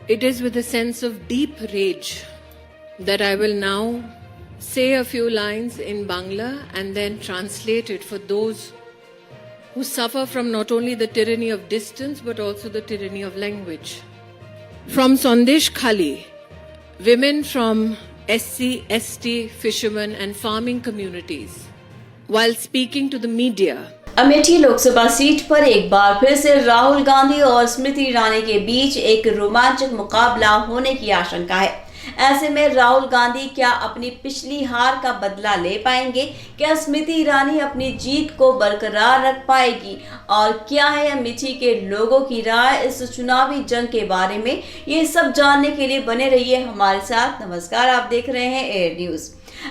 It is with a sense of deep rage that I will now say a few lines in Bangla and then translate it for those who suffer from not only the tyranny of distance but also the tyranny of language. From Sandesh Khali, women from SC, ST, fishermen and farming communities, while speaking to the media, Amethi Lok Sabha seat पर एक बार फिर से राहुल गांधी और स्मृति ईरानी के बीच एक रोमांचक मुकाबला होने की आशंका है। ऐसे में राहुल गांधी क्या अपनी पिछली हार का बदला ले पाएंगे? क्या स्मृति ईरानी अपनी जीत को बरकरार रख पाएगी? और क्या है अमेठी के लोगों की राय इस चुनावी जंग के बारे में? ये सब जानने के लिए बने रहिए हमारे साथ। नमस्कार, आप देख रहे हैं air news.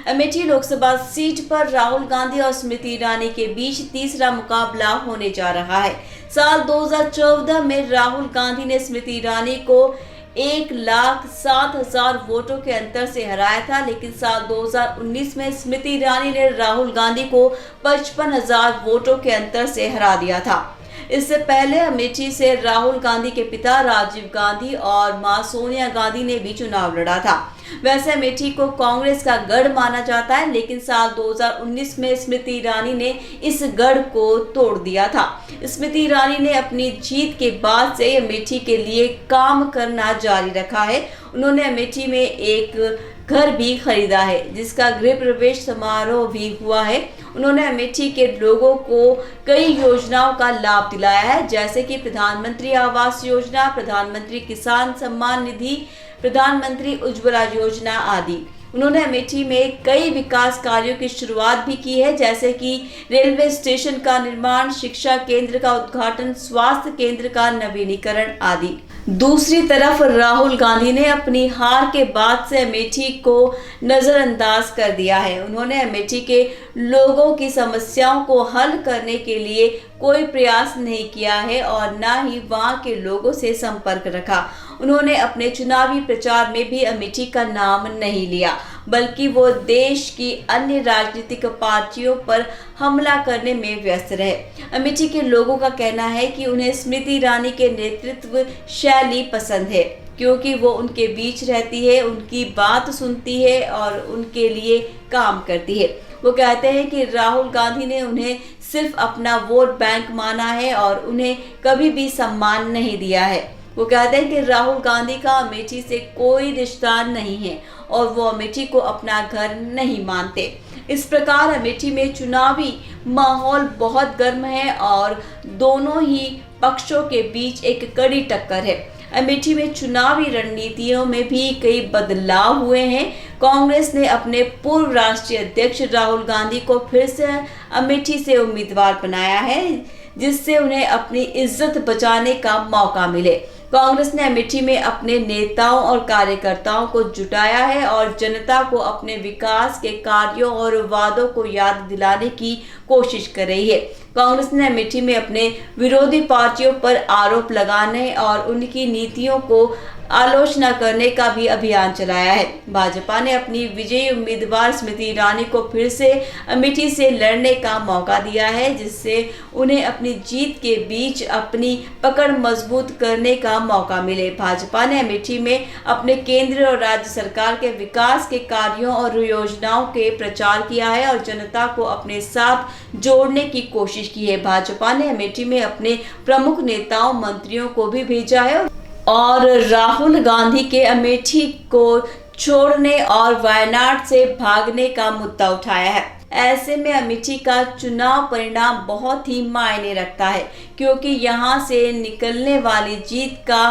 Amethi Lok Sabha seat पर राहुल गांधी और स्मृति ईरानी के बीच तीसरा मुकाबला होने जा रहा है। साल 2014 में राहुल गांधी ने स्मृति ईरानी को 1,07,000 वोटों के अंतर से हराया था, लेकिन साल 2019 में स्मृति ईरानी ने राहुल गांधी को 55,000 वोटों के अंतर से हरा दिया था। इससे पहले अमेठी से राहुल गांधी के पिता राजीव गांधी और मां सोनिया गांधी ने भी चुनाव लड़ा था। वैसे अमेठी को कांग्रेस का गढ़ माना जाता है, लेकिन साल 2019 में स्मृति ईरानी ने इस गढ़ को तोड़ दिया था। स्मृति ईरानी ने अपनी जीत के बाद से अमेठी के लिए काम करना जारी रखा है। उन्होंने अमेठी में एक घर भी खरीदा है, जिसका गृह प्रवेश समारोह भी हुआ है। उन्होंने अमेठी के लोगों को कई योजनाओं का लाभ दिलाया है, जैसे कि प्रधानमंत्री आवास योजना, प्रधानमंत्री किसान सम्मान निधि, प्रधानमंत्री उज्ज्वला योजना आदि। उन्होंने अमेठी में कई विकास कार्यों की शुरुआत भी की है, जैसे कि रेलवे स्टेशन का निर्माण, शिक्षा केंद्र का उद्घाटन, स्वास्थ्य केंद्र का नवीनीकरण आदि। दूसरी तरफ राहुल गांधी ने अपनी हार के बाद से अमेठी को नजरअंदाज कर दिया है। उन्होंने अमेठी के लोगों की समस्याओं को हल करने के लिए कोई प्रयास नहीं किया है और न ही वहां के लोगों से संपर्क रखा। उन्होंने अपने चुनावी प्रचार में भी अमेठी का नाम नहीं लिया, बल्कि वो देश की अन्य राजनीतिक पार्टियों पर हमला करने में व्यस्त रहे। अमेठी के लोगों का कहना है कि उन्हें स्मृति ईरानी के नेतृत्व शैली पसंद है, क्योंकि वो उनके बीच रहती है, उनकी बात सुनती है और उनके लिए काम करती है। वो कहते हैं कि राहुल गांधी ने उन्हें सिर्फ अपना वोट बैंक माना है और उन्हें कभी भी सम्मान नहीं दिया है। वो कहते हैं कि राहुल गांधी का अमेठी से कोई रिश्ता नहीं है और वो अमेठी को अपना घर नहीं मानते। इस प्रकार अमेठी में चुनावी माहौल बहुत गर्म है और दोनों ही पक्षों के बीच एक कड़ी टक्कर है। अमेठी में चुनावी रणनीतियों में भी कई बदलाव हुए हैं। कांग्रेस ने अपने पूर्व राष्ट्रीय अध्यक्ष राहुल गांधी को फिर से अमेठी से उम्मीदवार बनाया है, जिससे उन्हें अपनी इज्जत बचाने का मौका मिले। कांग्रेस ने अमेठी में अपने नेताओं और कार्यकर्ताओं को जुटाया है और जनता को अपने विकास के कार्यों और वादों को याद दिलाने की कोशिश कर रही है। कांग्रेस ने अमेठी में अपने विरोधी पार्टियों पर आरोप लगाने और उनकी नीतियों को आलोचना करने का भी अभियान चलाया है। भाजपा ने अपनी विजयी उम्मीदवार स्मृति ईरानी को फिर से अमेठी से लड़ने का मौका दिया है, जिससे उन्हें अपनी जीत के बीच अपनी पकड़ मजबूत करने का मौका मिले। भाजपा ने अमेठी में अपने केंद्र और राज्य सरकार के विकास के कार्यों और योजनाओं के प्रचार किया है और जनता को अपने साथ जोड़ने की कोशिश की है। भाजपा ने अमेठी में अपने प्रमुख नेताओं, मंत्रियों को भी भेजा है और राहुल गांधी के अमेठी को छोड़ने और वायनाड से भागने का मुद्दा उठाया है। ऐसे में अमेठी का चुनाव परिणाम बहुत ही मायने रखता है, क्योंकि यहां से निकलने वाली जीत का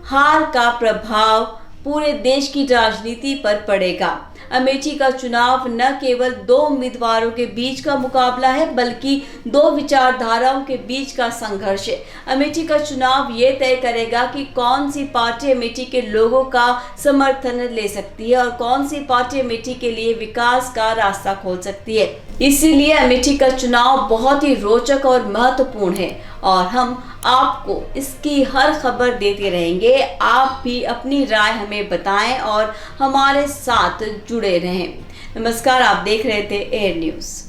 हार का प्रभाव पूरे देश की राजनीति पर पड़ेगा। अमेठी का चुनाव न केवल दो उम्मीदवारों के बीच का मुकाबला है, बल्कि दो विचारधाराओं के बीच का संघर्ष है। अमेठी का चुनाव ये तय करेगा कि कौन सी पार्टी अमेठी के लोगों का समर्थन ले सकती है और कौन सी पार्टी अमेठी के लिए विकास का रास्ता खोल सकती है। इसीलिए अमेठी का चुनाव बहुत ही रोचक और महत्वपूर्ण है और हम आपको इसकी हर खबर देते रहेंगे। आप भी अपनी राय हमें बताएं और हमारे साथ जुड़े रहें। नमस्कार, आप देख रहे थे एयर न्यूज़।